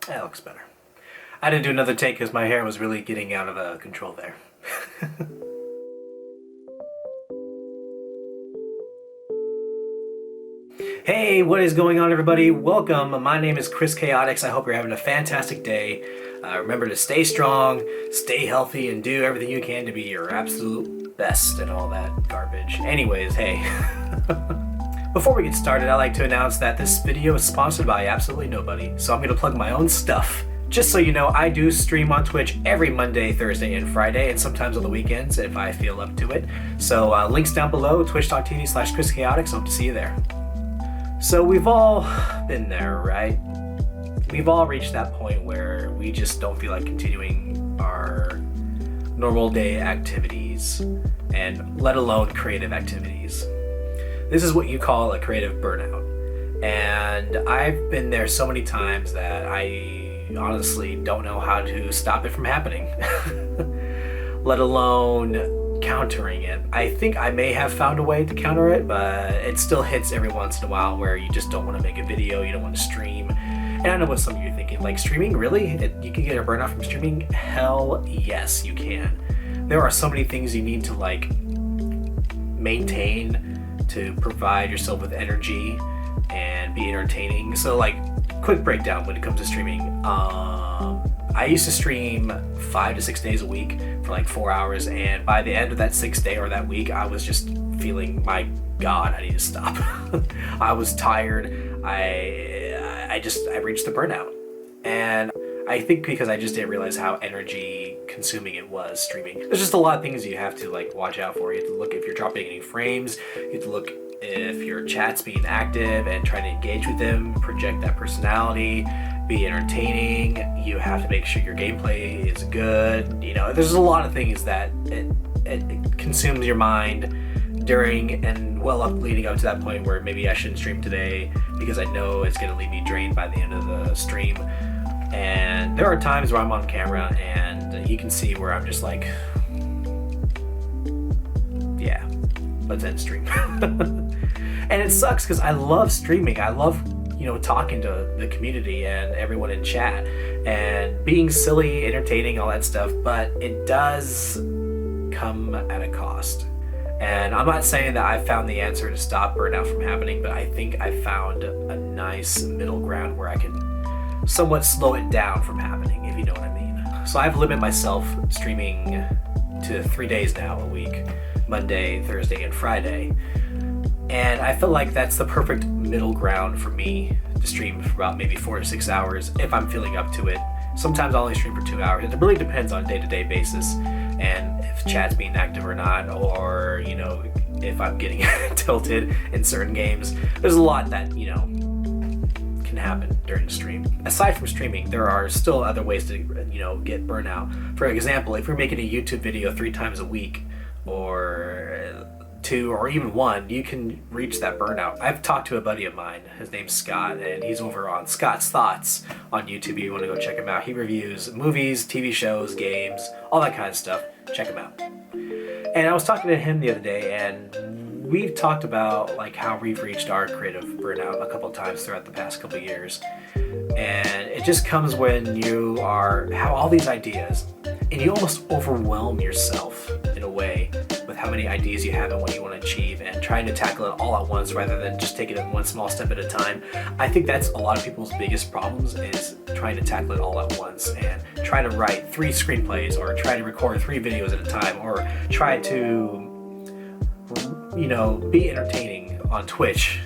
That looks better. I didn't do another take because my hair was really getting out of control there. Hey, what is going on, everybody? Welcome. My name is ChrisChaotix. I hope you're having a fantastic day. Remember to stay strong, stay healthy, and do everything you can to be your absolute best and all that garbage. Anyways, hey. Before we get started, I'd like to announce that this video is sponsored by absolutely nobody, so I'm going to plug my own stuff. Just so you know, I do stream on Twitch every Monday, Thursday, and Friday, and sometimes on the weekends if I feel up to it. So links down below, twitch.tv/ChrisChaotix. Hope to see you there. So we've all been there, right? We've all reached that point where we just don't feel like continuing our normal day activities, and let alone creative activities. This is what you call a creative burnout. And I've been there so many times that I honestly don't know how to stop it from happening, let alone countering it. I think I may have found a way to counter it, but it still hits every once in a while where you just don't want to make a video, you don't want to stream. And I know what some of you are thinking, like, streaming, really? You can get a burnout from streaming? Hell yes, you can. There are so many things you need to like maintain to provide yourself with energy and be entertaining. So like, quick breakdown when it comes to streaming. I used to stream 5 to 6 days a week for like 4 hours, and by the end of that 6th day or that week, I was just feeling, my God, I need to stop. I was tired. I reached the burnout. And I think because I just didn't realize how energy consuming it was streaming. There's just a lot of things you have to like watch out for. You have to look if you're dropping any frames. You have to look if your chat's being active and trying to engage with them, project that personality, be entertaining. You have to make sure your gameplay is good. You know, there's a lot of things that it consumes your mind during and leading up to that point where maybe I shouldn't stream today because I know it's gonna leave me drained by the end of the stream. And there are times where I'm on camera and you can see where I'm just like, yeah, let's end stream. And it sucks because I love streaming. I love, talking to the community and everyone in chat and being silly, entertaining, all that stuff, but it does come at a cost. And I'm not saying that I found the answer to stop burnout from happening, but I think I found a nice middle ground where I can somewhat slow it down from happening, if you know what I mean. So I've limited myself streaming to 3 days now a week, Monday, Thursday, and Friday. And I feel like that's the perfect middle ground for me to stream for about maybe 4 to 6 hours if I'm feeling up to it. Sometimes I'll only stream for 2 hours. It really depends on a day-to-day basis and if chat's being active or not, or, if I'm getting tilted in certain games. There's a lot that, can happen during the stream. Aside from streaming, there are still other ways to, get burnout. For example, if you're making a YouTube video 3 times a week, or 2 or even 1, you can reach that burnout. I've talked to a buddy of mine, his name's Scott, and he's over on Scott's Thoughts on YouTube. If you want to go check him out, he reviews movies, TV shows, games, all that kind of stuff. Check him out. And I was talking to him the other day, and we've talked about like how we've reached our creative burnout a couple of times throughout the past couple of years. And it just comes when you have all these ideas and you almost overwhelm yourself in a way with how many ideas you have and what you want to achieve, and trying to tackle it all at once rather than just taking it one small step at a time. I think that's a lot of people's biggest problems, is trying to tackle it all at once and try to write 3 screenplays or try to record 3 videos at a time, or try to be entertaining on Twitch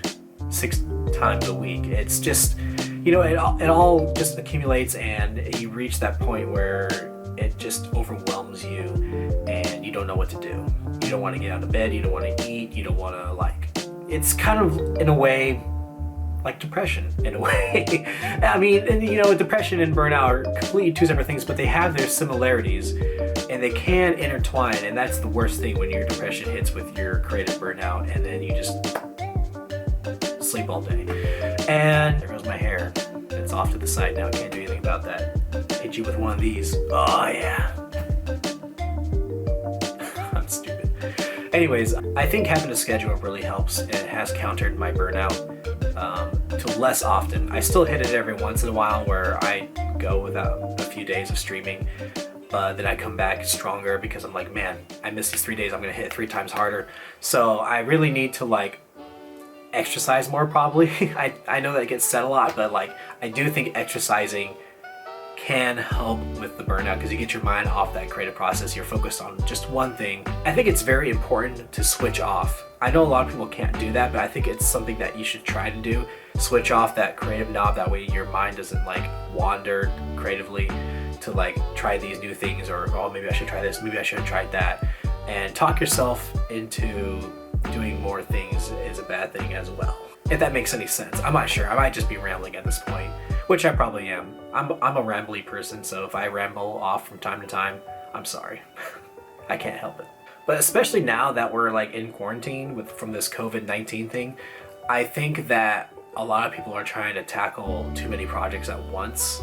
6 times a week. It's just, it all just accumulates, and you reach that point where it just overwhelms you and you don't know what to do. You don't want to get out of bed, you don't want to eat, you don't want to it's kind of in a way like depression in a way. I mean, depression and burnout are completely 2 separate things, but they have their similarities and they can intertwine, and that's the worst thing when your depression hits with your creative burnout and then you just sleep all day. And there goes my hair. It's off to the side now, can't do anything about that. Hit you with one of these. Oh yeah. I'm stupid. Anyways, I think having a schedule really helps, and it has countered my burnout. to less often. I still hit it every once in a while where I go without a few days of streaming, but then I come back stronger because I'm like, man, I missed these 3 days, I'm gonna hit 3 times harder. So I really need to like exercise more probably. I know that gets said a lot, but like I do think exercising can help with the burnout because you get your mind off that creative process. You're focused on just one thing. I think it's very important to switch off. I know a lot of people can't do that, but I think it's something that you should try to do. Switch off that creative knob, that way your mind doesn't like wander creatively to like try these new things, or oh, maybe I should try this, maybe I should have tried that. And talk yourself into doing more things is a bad thing as well. If that makes any sense. I'm not sure. I might just be rambling at this point, which I probably am. I'm a rambly person, so if I ramble off from time to time, I'm sorry. I can't help it. But especially now that we're like in quarantine from this COVID-19 thing, I think that a lot of people are trying to tackle too many projects at once,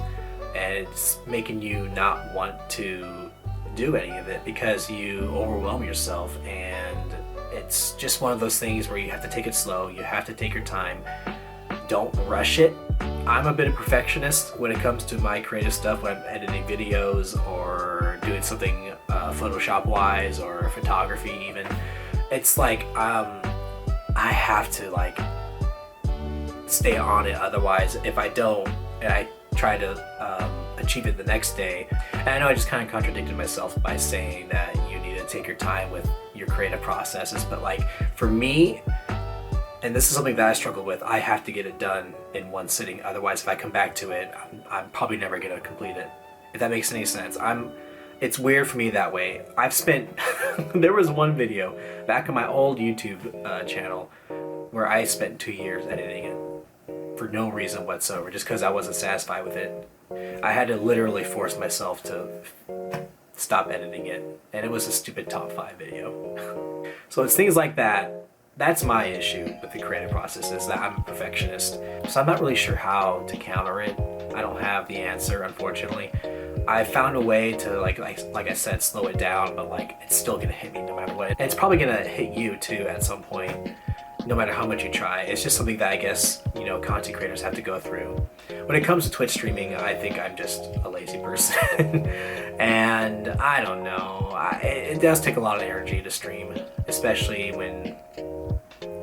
and it's making you not want to do any of it because you overwhelm yourself. And it's just one of those things where you have to take it slow, you have to take your time, don't rush it. I'm a bit of a perfectionist when it comes to my creative stuff, when I'm editing videos or doing something Photoshop wise or photography even. It's like I have to like stay on it, otherwise if I don't and I try to achieve it the next day. And I know I just kind of contradicted myself by saying that you need to take your time with your creative processes, but like for me, and this is something that I struggle with, I have to get it done in one sitting. Otherwise, if I come back to it, I'm probably never gonna complete it. If that makes any sense. It's weird for me that way. I've spent, there was one video back on my old YouTube channel where I spent 2 years editing it for no reason whatsoever, just because I wasn't satisfied with it. I had to literally force myself to stop editing it, and it was a stupid top 5 video. So it's things like that. That's my issue with the creative process, is that I'm a perfectionist. So I'm not really sure how to counter it. I don't have the answer, unfortunately. I found a way to like I said, slow it down, but like it's still gonna hit me no matter what. And it's probably gonna hit you too at some point, no matter how much you try. It's just something that I guess, you know, content creators have to go through. When it comes to Twitch streaming, I think I'm just a lazy person. And I don't know, it does take a lot of energy to stream, especially when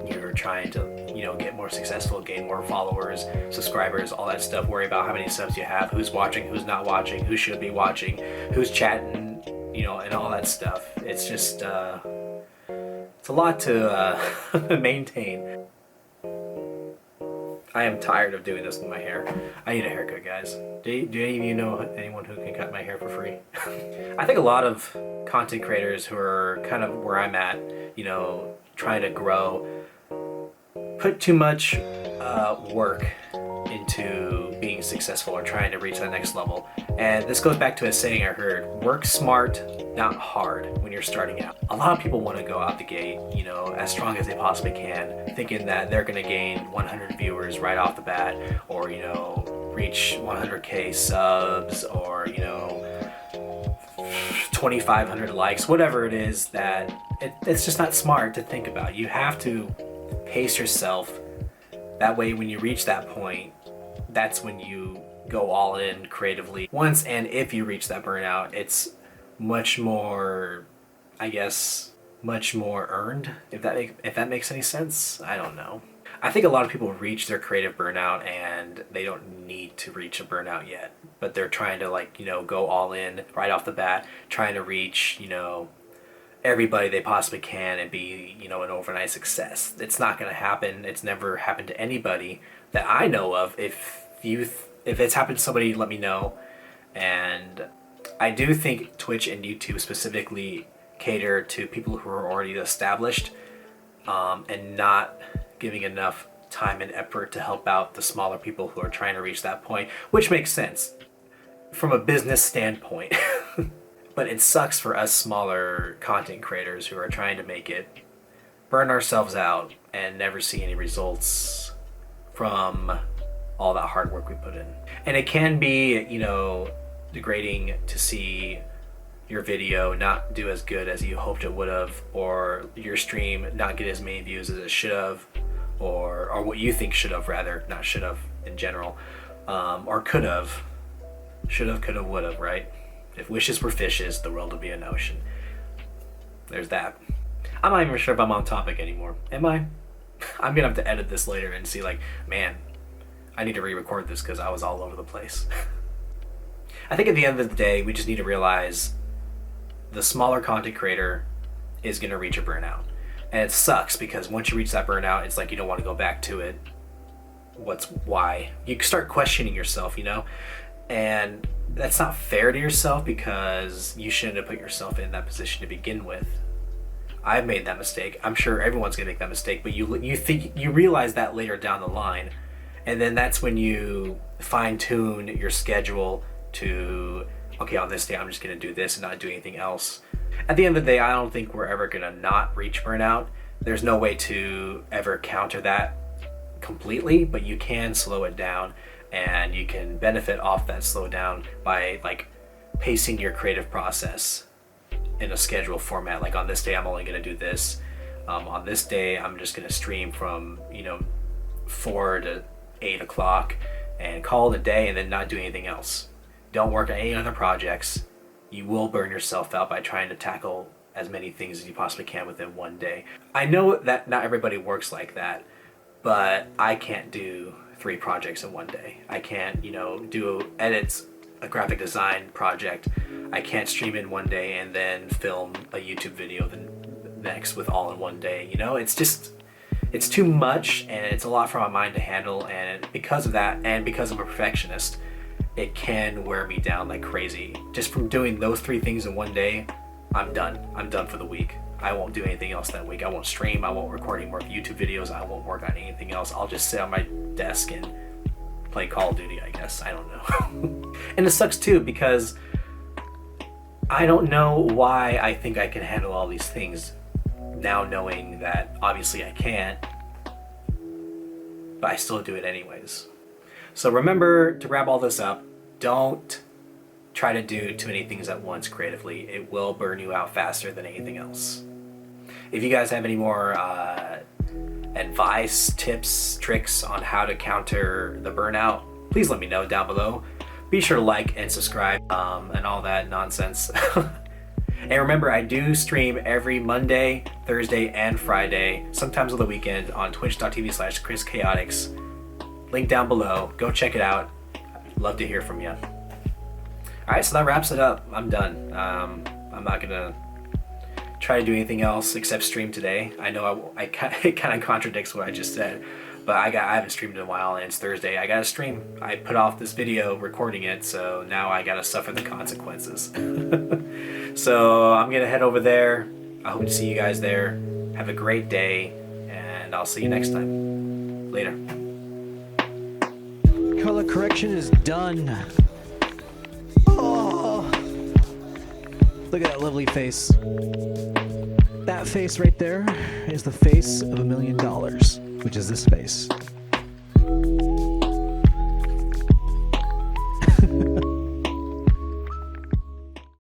you're trying to, you know, get more successful, gain more followers, subscribers, all that stuff. Worry about how many subs you have, who's watching, who's not watching, who should be watching, who's chatting, you know, and all that stuff. It's just, it's a lot to maintain. I am tired of doing this with my hair. I need a haircut, guys. Do any of you know anyone who can cut my hair for free? I think a lot of content creators who are kind of where I'm at, you know, trying to grow, put too much work into being successful or trying to reach that next level. And this goes back to a saying I heard: work smart, not hard, when you're starting out. A lot of people want to go out the gate, you know, as strong as they possibly can, thinking that they're going to gain 100 viewers right off the bat, or, you know, reach 100k subs, or, you know, 2,500 likes, whatever it is. That it's just not smart to think about. You have to pace yourself. That way, when you reach that point, that's when you go all in creatively. Once and if you reach that burnout, it's much more, I guess, much more earned, if that makes any sense. I don't know. I think a lot of people reach their creative burnout and they don't need to reach a burnout yet, but they're trying to, like, you know, go all in right off the bat, trying to reach, you know, everybody they possibly can and be, you know, an overnight success. It's not going to happen. It's never happened to anybody that I know of. If it's happened to somebody, let me know. And I do think Twitch and YouTube specifically cater to people who are already established, and not giving enough time and effort to help out the smaller people who are trying to reach that point, which makes sense from a business standpoint. But it sucks for us smaller content creators who are trying to make it, burn ourselves out and never see any results from all that hard work we put in. And it can be, you know, degrading to see your video not do as good as you hoped it would have, or your stream not get as many views as it should have, or what you think should have, rather, not should have in general, or could have, should have, could have, would have, right? If wishes were fishes, the world would be an ocean. There's that. I'm not even sure if I'm on topic anymore. Am I? I'm gonna have to edit this later and see, like, man, I need to re-record this because I was all over the place. I think at the end of the day, we just need to realize the smaller content creator is gonna reach a burnout. And it sucks because once you reach that burnout, it's like you don't want to go back to it. Why? You start questioning yourself, you know? And that's not fair to yourself because you shouldn't have put yourself in that position to begin with. I've made that mistake. I'm sure everyone's gonna make that mistake, but you realize that later down the line, and then that's when you fine tune your schedule to, okay, on this day I'm just gonna do this and not do anything else. At the end of the day, I don't think we're ever gonna not reach burnout. There's no way to ever counter that completely, but you can slow it down, and you can benefit off that slowdown by like pacing your creative process in a schedule format. Like on this day I'm only going to do this, on this day I'm just going to stream from 4 to 8 o'clock and call it a day, and then not do anything else. Don't work on any other projects. You will burn yourself out by trying to tackle as many things as you possibly can within one day. I know that not everybody works like that, but I can't do 3 projects in one day. I can't, do edits, a graphic design project. I can't stream in one day and then film a YouTube video the next with all in one day. It's too much, and it's a lot for my mind to handle. And because of that, and because I'm a perfectionist, it can wear me down like crazy. Just from doing those 3 things in one day, I'm done. I'm done for the week. I won't do anything else that week. I won't stream. I won't record any more YouTube videos. I won't work on anything else. I'll just sit on my desk and play Call of Duty, I guess. I don't know. And it sucks too because I don't know why I think I can handle all these things now, knowing that obviously I can't, but I still do it anyways. So remember, to wrap all this up, don't try to do too many things at once creatively. It will burn you out faster than anything else. If you guys have any more advice, tips, tricks on how to counter the burnout, please let me know down below. Be sure to like and subscribe and all that nonsense. And remember, I do stream every Monday, Thursday, and Friday, sometimes on the weekend, on twitch.tv/ChrisChaotix. Link down below. Go check it out. I'd love to hear from you. Alright, so that wraps it up. I'm done. I'm not gonna try to do anything else except stream today. I know it kind of contradicts what I just said, but I haven't streamed in a while, and it's Thursday. I gotta stream. I put off this video recording it, so now I gotta suffer the consequences. So I'm gonna head over there. I hope to see you guys there. Have a great day, and I'll see you next time. Later. Color correction is done. Oh, look at that lovely face. That face right there is the face of $1 million, which is this face.